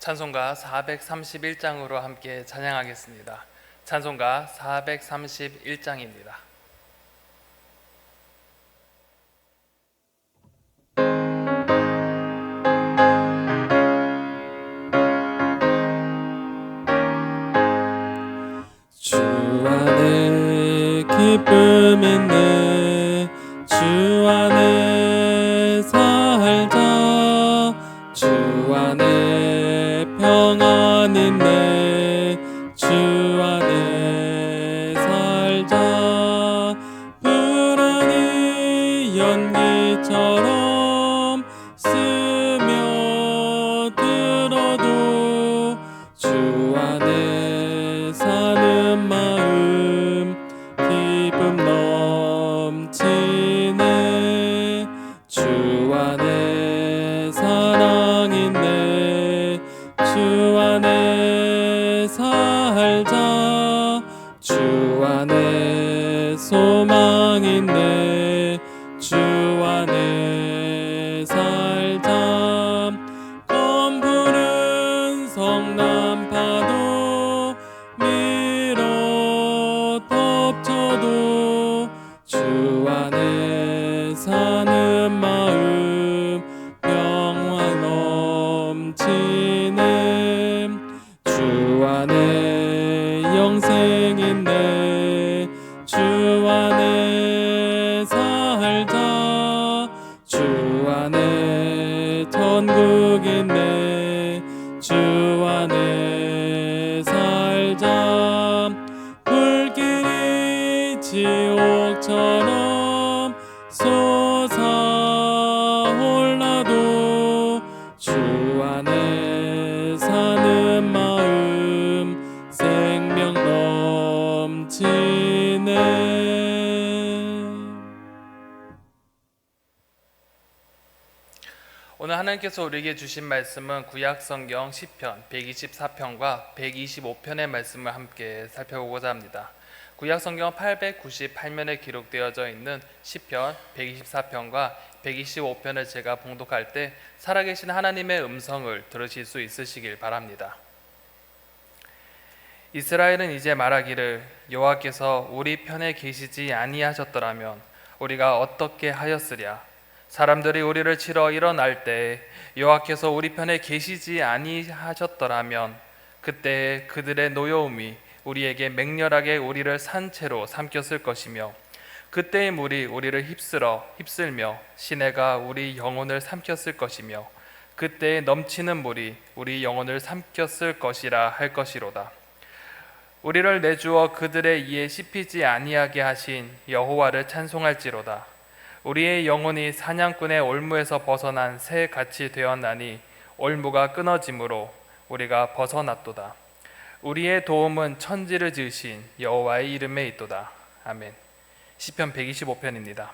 찬송가 431장으로 함께 찬양하겠습니다. 찬송가 431장입니다. 주 안에 기쁨 있네, 주 안에 살자. 주 안에 평안 있네, 주 안에 살자. 불안이 연기처럼 스며들어도 주 안에 사는 마음 기쁨 넘치네. 주 안에 사랑 있네, 주 안에 살자. 주 안에 소망 있네, 주 안에 살자. 검 부른 성난파도 밀어 덮쳐도 주 안에 사는 마음 평화 넘치네. 주 안에 영생 있네, 주 안에 살자. 주 안에 천국 있네, 주 안에 살자. 불길이 지옥처럼 솟아올라도 주 안에 사는 마음 생명 넘치네. 오늘 하나님께서 우리에게 주신 말씀은 구약성경 시편 124편과 125편의 말씀을 함께 살펴보고자 합니다. 구약성경 898면에 기록되어져 있는 시편 124편과 125편을 제가 봉독할 때 살아계신 하나님의 음성을 들으실 수 있으시길 바랍니다. 이스라엘은 이제 말하기를, 여호와께서 우리 편에 계시지 아니하셨더라면 우리가 어떻게 하였으랴. 사람들이 우리를 치러 일어날 때 여호와께서 우리 편에 계시지 아니하셨더라면 그때 그들의 노여움이 우리에게 맹렬하게 우리를 산채로 삼켰을 것이며, 그때의 물이 우리를 휩쓸며 시내가 우리 영혼을 삼켰을 것이며, 그때의 넘치는 물이 우리 영혼을 삼켰을 것이라 할 것이로다. 우리를 내주어 그들의 이에 씹히지 아니하게 하신 여호와를 찬송할지로다. 우리의 영혼이 사냥꾼의 올무에서 벗어난 새같이 되었나니 올무가 끊어짐으로 우리가 벗어났도다. 우리의 도움은 천지를 지으신 여호와의 이름에 있도다. 아멘. 시편 125편입니다.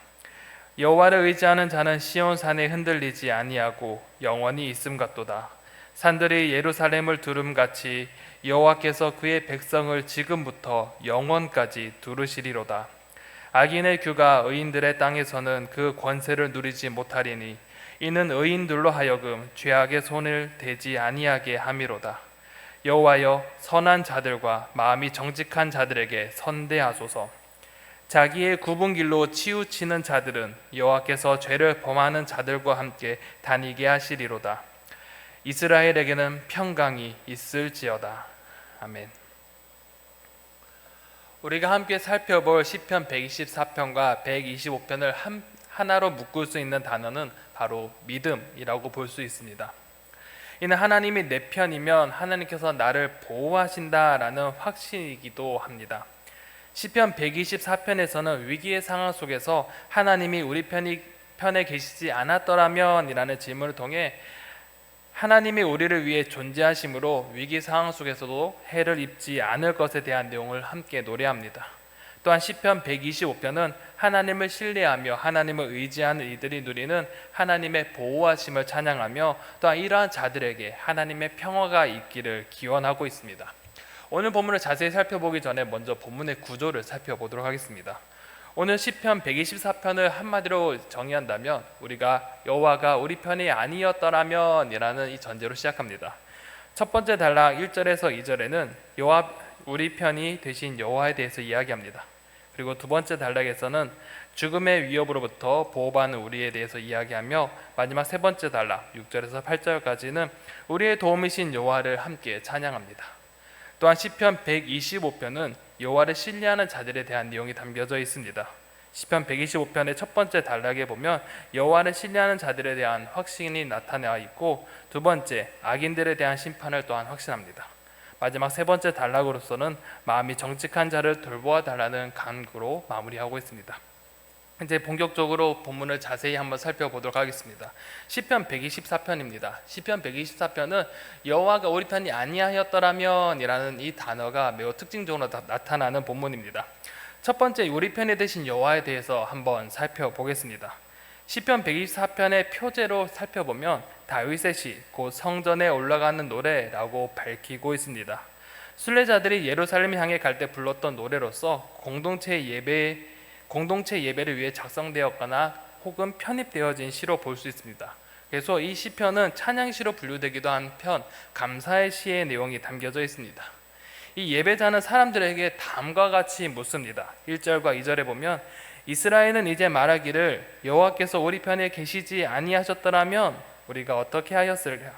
여호와를 의지하는 자는 시온산에 흔들리지 아니하고 영원히 있음 같도다. 산들이 예루살렘을 두름같이 여호와께서 그의 백성을 지금부터 영원까지 두르시리로다. 악인의 규가 의인들의 땅에서는 그 권세를 누리지 못하리니 이는 의인들로 하여금 죄악의 손을 대지 아니하게 함이로다. 여호와여, 선한 자들과 마음이 정직한 자들에게 선대하소서. 자기의 굽은 길로 치우치는 자들은 여호와께서 죄를 범하는 자들과 함께 다니게 하시리로다. 이스라엘에게는 평강이 있을지어다. 아멘. 우리가 함께 살펴볼 시편 124편과 125편을 하나로 묶을 수 있는 단어는 바로 믿음이라고 볼 수 있습니다. 이는 하나님이 내 편이면 하나님께서 나를 보호하신다라는 확신이기도 합니다. 시편 124편에서는 위기의 상황 속에서 하나님이 우리 편에 계시지 않았더라면 이라는 질문을 통해 하나님이 우리를 위해 존재하심으로 위기 상황 속에서도 해를 입지 않을 것에 대한 내용을 함께 노래합니다. 또한 시편 125편은 하나님을 신뢰하며 하나님을 의지하는 이들이 누리는 하나님의 보호하심을 찬양하며 또한 이러한 자들에게 하나님의 평화가 있기를 기원하고 있습니다. 오늘 본문을 자세히 살펴보기 전에 먼저 본문의 구조를 살펴보도록 하겠습니다. 오늘 시편 124편을 한마디로 정의한다면 우리가 여호와가 우리 편이 아니었더라면 이라는 이 전제로 시작합니다. 첫 번째 단락 1절에서 2절에는 우리 편이 되신 여호와에 대해서 이야기합니다. 그리고 두 번째 단락에서는 죽음의 위협으로부터 보호받는 우리에 대해서 이야기하며 마지막 세 번째 단락 6절에서 8절까지는 우리의 도움이신 여호와를 함께 찬양합니다. 또한 시편 125편은 여호와를 신뢰하는 자들에 대한 내용이 담겨져 있습니다. 시편 125편의 첫 번째 단락에 보면 여호와를 신뢰하는 자들에 대한 확신이 나타나 있고, 두 번째 악인들에 대한 심판을 또한 확신합니다. 마지막 세 번째 단락으로서는 마음이 정직한 자를 돌보아 달라는 간구로 마무리하고 있습니다. 이제 본격적으로 본문을 자세히 한번 살펴보도록 하겠습니다. 시편 124편입니다. 시편 124편은 여호와가 우리 편이 아니하였더라면 이라는 이 단어가 매우 특징적으로 나타나는 본문입니다. 첫 번째 우리 편이 되신 여호와에 대해서 한번 살펴보겠습니다. 시편 124편의 표제로 살펴보면 다윗의 시, 곧 성전에 올라가는 노래라고 밝히고 있습니다. 순례자들이 예루살렘 향해 갈 때 불렀던 노래로서 공동체 예배를 위해 작성되었거나 혹은 편입되어진 시로 볼 수 있습니다. 그래서 이 시편은 찬양시로 분류되기도 한 편, 감사의 시의 내용이 담겨져 있습니다. 이 예배자는 사람들에게 다음과 같이 묻습니다. 1절과 2절에 보면 이스라엘은 이제 말하기를 여호와께서 우리 편에 계시지 아니하셨더라면 우리가 어떻게 하였을까?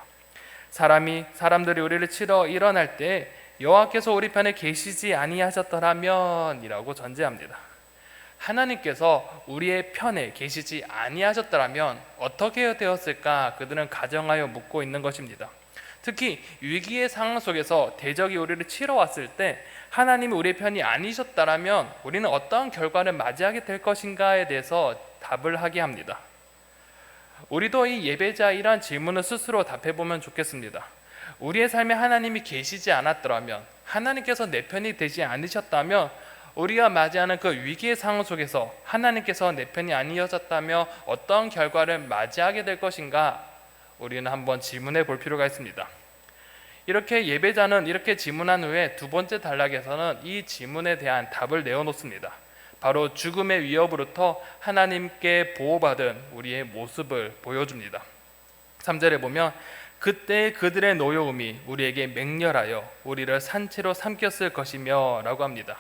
사람들이 우리를 치러 일어날 때 여호와께서 우리 편에 계시지 아니하셨더라면 이라고 전제합니다. 하나님께서 우리의 편에 계시지 아니하셨더라면 어떻게 되었을까? 그들은 가정하여 묻고 있는 것입니다. 특히 위기의 상황 속에서 대적이 우리를 치러 왔을 때 하나님이 우리의 편이 아니셨다면 우리는 어떠한 결과를 맞이하게 될 것인가에 대해서 답을 하게 합니다. 우리도 이 예배자이란 질문을 스스로 답해보면 좋겠습니다. 우리의 삶에 하나님이 계시지 않았더라면, 하나님께서 내 편이 되지 않으셨다면 우리가 맞이하는 그 위기의 상황 속에서 하나님께서 내 편이 아니었다면 어떤 결과를 맞이하게 될 것인가, 우리는 한번 질문해 볼 필요가 있습니다. 이렇게 예배자는 이렇게 질문한 후에 두 번째 단락에서는 이 질문에 대한 답을 내어놓습니다. 바로 죽음의 위협으로부터 하나님께 보호받은 우리의 모습을 보여줍니다. 3절에 보면 그때 그들의 노여움이 우리에게 맹렬하여 우리를 산채로 삼켰을 것이며 라고 합니다.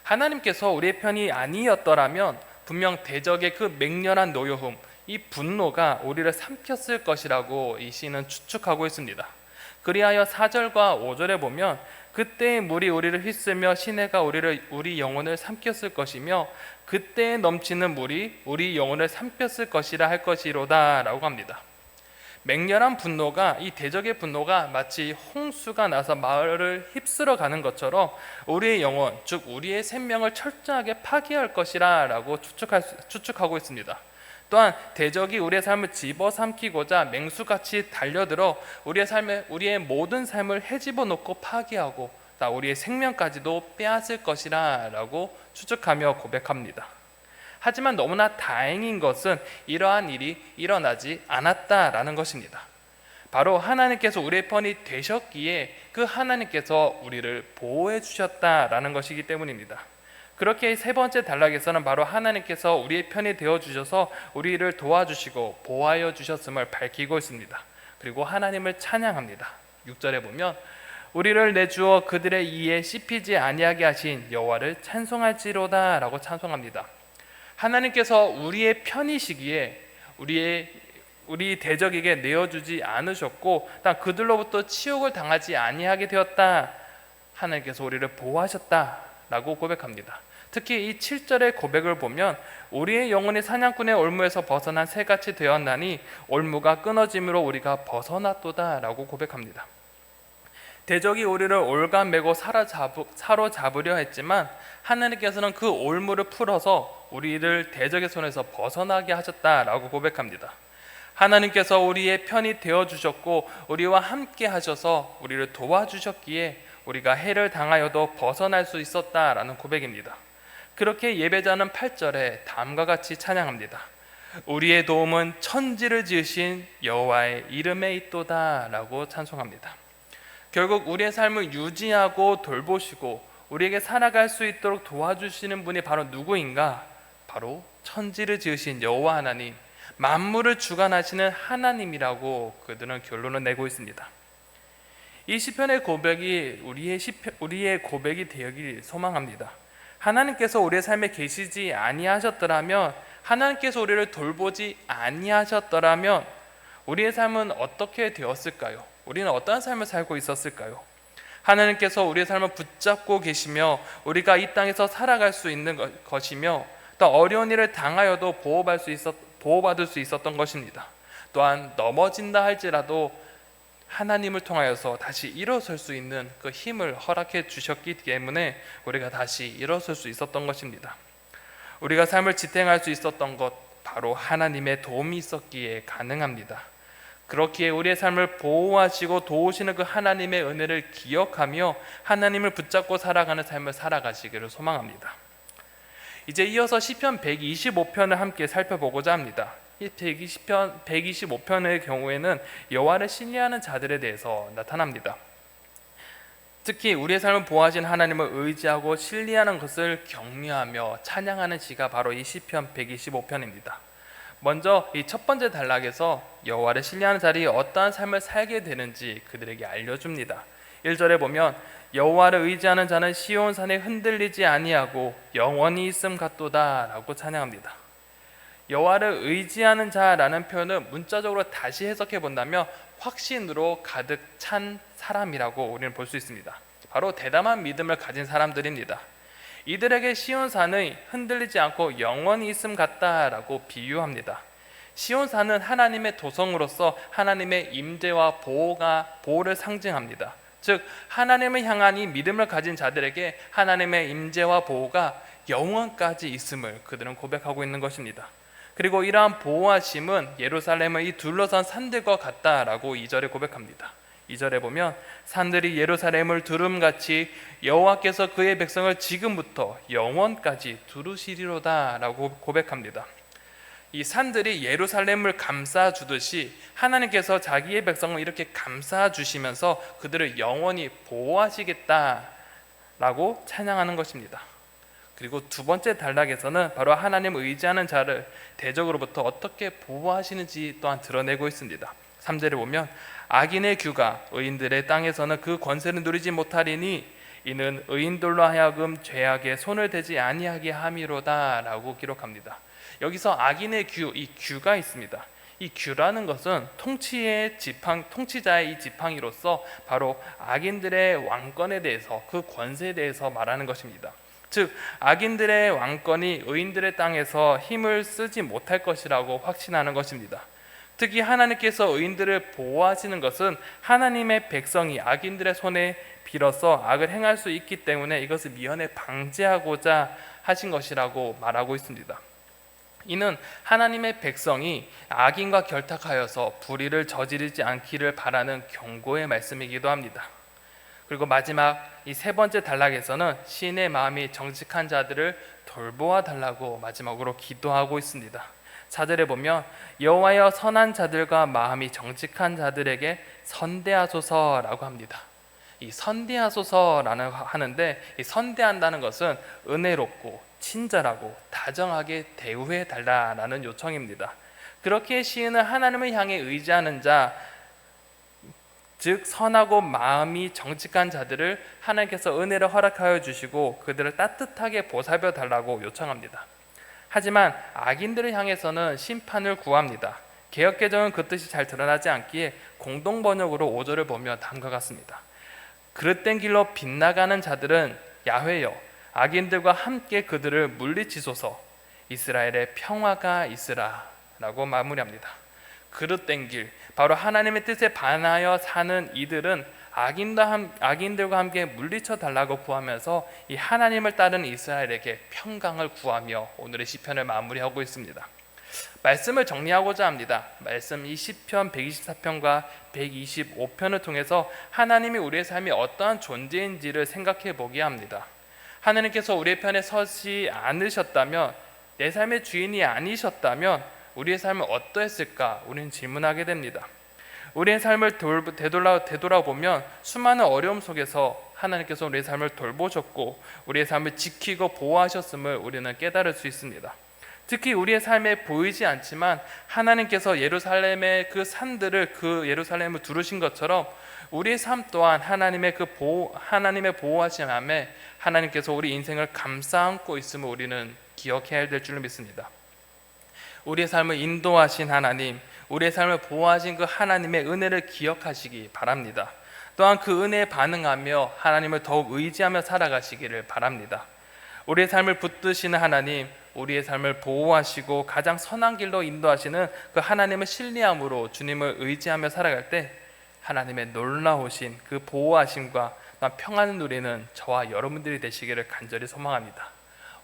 하나님께서 우리의 편이 아니었더라면 분명 대적의 그 맹렬한 노여움, 이 분노가 우리를 삼켰을 것이라고 이 시는 추측하고 있습니다. 그리하여 4절과 5절에 보면 그때의 물이 우리를 휩쓸며 시내가 우리 영혼을 삼켰을 것이며 그때에 넘치는 물이 우리 영혼을 삼켰을 것이라 할 것이로다 라고 합니다. 맹렬한 분노가, 이 대적의 분노가 마치 홍수가 나서 마을을 휩쓸어 가는 것처럼 우리의 영혼, 즉 우리의 생명을 철저하게 파괴할 것이라 라고 추측하고 있습니다. 또한 대적이 우리의 삶을 집어삼키고자 맹수같이 달려들어 우리의 모든 삶을 헤집어 놓고 파괴하고 우리의 생명까지도 빼앗을 것이라 라고 추측하며 고백합니다. 하지만 너무나 다행인 것은 이러한 일이 일어나지 않았다라는 것입니다. 바로 하나님께서 우리의 편이 되셨기에 그 하나님께서 우리를 보호해 주셨다라는 것이기 때문입니다. 그렇게 세 번째 단락에서는 바로 하나님께서 우리의 편이 되어주셔서 우리를 도와주시고 보호하여 주셨음을 밝히고 있습니다. 그리고 하나님을 찬양합니다. 6절에 보면 우리를 내주어 그들의 이에 씹히지 아니하게 하신 여호와를 찬송할지로다 라고 찬송합니다. 하나님께서 우리의 편이시기에 우리 대적에게 내어주지 않으셨고 그들로부터 치욕을 당하지 아니하게 되었다. 하나님께서 우리를 보호하셨다 라고 고백합니다. 특히 이 7절의 고백을 보면 우리의 영혼이 사냥꾼의 올무에서 벗어난 새같이 되었나니 올무가 끊어짐으로 우리가 벗어났도다 라고 고백합니다. 대적이 우리를 올가매고 사로잡으려 했지만 하나님께서는 그 올무를 풀어서 우리를 대적의 손에서 벗어나게 하셨다라고 고백합니다. 하나님께서 우리의 편이 되어주셨고 우리와 함께 하셔서 우리를 도와주셨기에 우리가 해를 당하여도 벗어날 수 있었다라는 고백입니다. 그렇게 예배자는 8절에 다음과 같이 찬양합니다. 우리의 도움은 천지를 지으신 여호와의 이름에 있도다 라고 찬송합니다. 결국 우리의 삶을 유지하고 돌보시고 우리에게 살아갈 수 있도록 도와주시는 분이 바로 누구인가? 바로 천지를 지으신 여호와 하나님, 만물을 주관하시는 하나님이라고 그들은 결론을 내고 있습니다. 이 시편의 고백이 우리의 고백이 되길 소망합니다. 하나님께서 우리의 삶에 계시지 아니하셨더라면, 하나님께서 우리를 돌보지 아니하셨더라면 우리의 삶은 어떻게 되었을까요? 우리는 어떠한 삶을 살고 있었을까요? 하나님께서 우리의 삶을 붙잡고 계시며 우리가 이 땅에서 살아갈 수 있는 것이며, 또 어려운 일을 당하여도 보호받을 수 있었던 것입니다. 또한 넘어진다 할지라도 하나님을 통하여서 다시 일어설 수 있는 그 힘을 허락해 주셨기 때문에 우리가 다시 일어설 수 있었던 것입니다. 우리가 삶을 지탱할 수 있었던 것, 바로 하나님의 도움이 있었기에 가능합니다. 그렇기에 우리의 삶을 보호하시고 도우시는 그 하나님의 은혜를 기억하며 하나님을 붙잡고 살아가는 삶을 살아가시기를 소망합니다. 이제 이어서 시편 125편을 함께 살펴보고자 합니다. 이 125편의 경우에는 여호와를 신뢰하는 자들에 대해서 나타납니다. 특히 우리의 삶을 보호하신 하나님을 의지하고 신뢰하는 것을 격려하며 찬양하는 시가 바로 이 시편 125편입니다. 먼저 이 첫 번째 단락에서 여호와를 신뢰하는 자들이 어떠한 삶을 살게 되는지 그들에게 알려줍니다. 1절에 보면 여호와를 의지하는 자는 시온산에 흔들리지 아니하고 영원히 있음 같도다 라고 찬양합니다. 여호와를 의지하는 자라는 표현은 문자적으로 다시 해석해 본다면 확신으로 가득 찬 사람이라고 우리는 볼 수 있습니다. 바로 대담한 믿음을 가진 사람들입니다. 이들에게 시온산이 흔들리지 않고 영원히 있음 같다라고 비유합니다. 시온산은 하나님의 도성으로서 하나님의 임재와 보호를 상징합니다. 즉 하나님을 향한 이 믿음을 가진 자들에게 하나님의 임재와 보호가 영원까지 있음을 그들은 고백하고 있는 것입니다. 그리고 이러한 보호하심은 예루살렘의 이 둘러싼 산들과 같다라고 2절에 고백합니다. 2절에 보면 산들이 예루살렘을 두름같이 여호와께서 그의 백성을 지금부터 영원까지 두루시리로다 라고 고백합니다. 이 산들이 예루살렘을 감싸주듯이 하나님께서 자기의 백성을 이렇게 감싸주시면서 그들을 영원히 보호하시겠다라고 찬양하는 것입니다. 그리고 두 번째 단락에서는 바로 하나님 의지하는 자를 대적으로부터 어떻게 보호하시는지 또한 드러내고 있습니다. 3절에 보면 악인의 규가 의인들의 땅에서는 그 권세를 누리지 못하리니 이는 의인들로 하여금 죄악에 손을 대지 아니하게 함이로다 라고 기록합니다. 여기서 악인의 이 규가 있습니다. 이 규라는 것은 통치자의 이 지팡이로서 바로 악인들의 왕권에 대해서, 그 권세에 대해서 말하는 것입니다. 즉 악인들의 왕권이 의인들의 땅에서 힘을 쓰지 못할 것이라고 확신하는 것입니다. 특히 하나님께서 의인들을 보호하시는 것은 하나님의 백성이 악인들의 손에 빌어서 악을 행할 수 있기 때문에 이것을 미연에 방지하고자 하신 것이라고 말하고 있습니다. 이는 하나님의 백성이 악인과 결탁하여서 불의를 저지르지 않기를 바라는 경고의 말씀이기도 합니다. 그리고 마지막 이 세 번째 단락에서는 시인의 마음이 정직한 자들을 돌보아 달라고 마지막으로 기도하고 있습니다. 4절에 보면 여호와여 선한 자들과 마음이 정직한 자들에게 선대하소서라고 합니다. 이 선대하소서라는 하는데, 이 선대한다는 것은 은혜롭고 친절하고 다정하게 대우해 달라라는 요청입니다. 그렇게 시인은 하나님을 향해 의지하는 자, 즉 선하고 마음이 정직한 자들을 하나님께서 은혜를 허락하여 주시고 그들을 따뜻하게 보살펴 달라고 요청합니다. 하지만 악인들을 향해서는 심판을 구합니다. 개역개정은 그 뜻이 잘 드러나지 않기에 공동번역으로 5절을 보면 다음과 같습니다. 그릇된 길로 빗나가는 자들은 야훼여 악인들과 함께 그들을 물리치소서, 이스라엘의 평화가 있으라 라고 마무리합니다. 그릇된 길, 바로 하나님의 뜻에 반하여 사는 이들은 악인들과 함께 물리쳐 달라고 구하면서 이 하나님을 따르는 이스라엘에게 평강을 구하며 오늘의 시편을 마무리하고 있습니다. 말씀을 정리하고자 합니다. 말씀 이 시편 124편과 125편을 통해서 하나님이 우리의 삶이 어떠한 존재인지를 생각해 보게 합니다. 하나님께서 우리의 편에 서지 않으셨다면, 내 삶의 주인이 아니셨다면 우리의 삶은 어떠했을까? 우리는 질문하게 됩니다. 우리의 삶을 되돌아보면 수많은 어려움 속에서 하나님께서 우리의 삶을 돌보셨고 우리의 삶을 지키고 보호하셨음을 우리는 깨달을 수 있습니다. 특히 우리의 삶에 보이지 않지만 하나님께서 예루살렘의 그 산들을, 그 예루살렘을 두르신 것처럼 우리의 삶 또한 하나님의 하나님의 보호하심에 하나님께서 우리 인생을 감싸 안고 있음을 우리는 기억해야 될 줄로 믿습니다. 우리의 삶을 인도하신 하나님, 우리의 삶을 보호하신 그 하나님의 은혜를 기억하시기 바랍니다. 또한 그 은혜에 반응하며 하나님을 더욱 의지하며 살아가시기를 바랍니다. 우리의 삶을 붙드시는 하나님, 우리의 삶을 보호하시고 가장 선한 길로 인도하시는 그 하나님을 신뢰함으로 주님을 의지하며 살아갈 때 하나님의 놀라우신 그 보호하심과 평안을 누리는 저와 여러분들이 되시기를 간절히 소망합니다.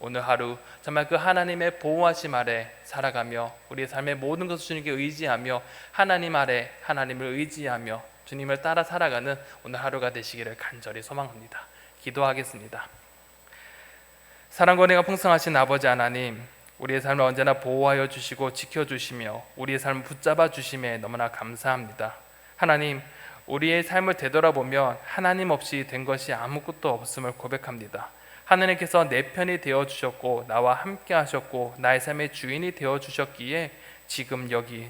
오늘 하루 정말 그 하나님의 보호하심 아래 살아가며 우리의 삶의 모든 것을 주님께 의지하며 하나님 아래 하나님을 의지하며 주님을 따라 살아가는 오늘 하루가 되시기를 간절히 소망합니다. 기도하겠습니다. 사랑과 은혜가 풍성하신 아버지 하나님, 우리의 삶을 언제나 보호하여 주시고 지켜주시며 우리의 삶을 붙잡아 주심에 너무나 감사합니다. 하나님, 우리의 삶을 되돌아보면 하나님 없이 된 것이 아무것도 없음을 고백합니다. 하나님께서 내 편이 되어주셨고 나와 함께 하셨고 나의 삶의 주인이 되어주셨기에 지금 여기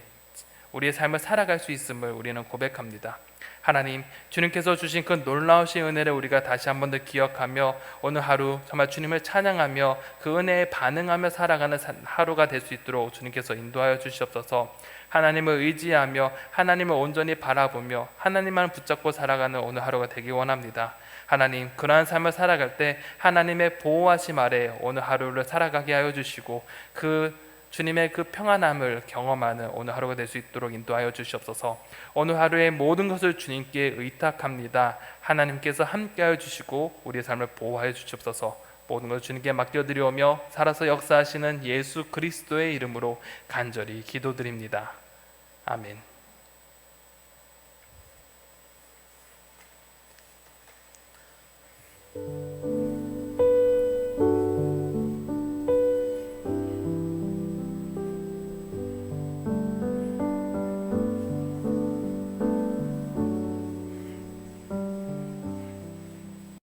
우리의 삶을 살아갈 수 있음을 우리는 고백합니다. 하나님, 주님께서 주신 그 놀라우신 은혜를 우리가 다시 한 번 더 기억하며 오늘 하루 정말 주님을 찬양하며 그 은혜에 반응하며 살아가는 하루가 될 수 있도록 주님께서 인도하여 주시옵소서. 하나님을 의지하며 하나님을 온전히 바라보며 하나님만 붙잡고 살아가는 오늘 하루가 되기 원합니다. 하나님, 그러한 삶을 살아갈 때 하나님의 보호하심 아래 오늘 하루를 살아가게 하여 주시고 그 주님의 그 평안함을 경험하는 오늘 하루가 될 수 있도록 인도하여 주시옵소서. 오늘 하루의 모든 것을 주님께 의탁합니다. 하나님께서 함께하여 주시고 우리의 삶을 보호하여 주시옵소서. 모든 것을 주님께 맡겨드리오며 살아서 역사하시는 예수 그리스도의 이름으로 간절히 기도드립니다. 아멘.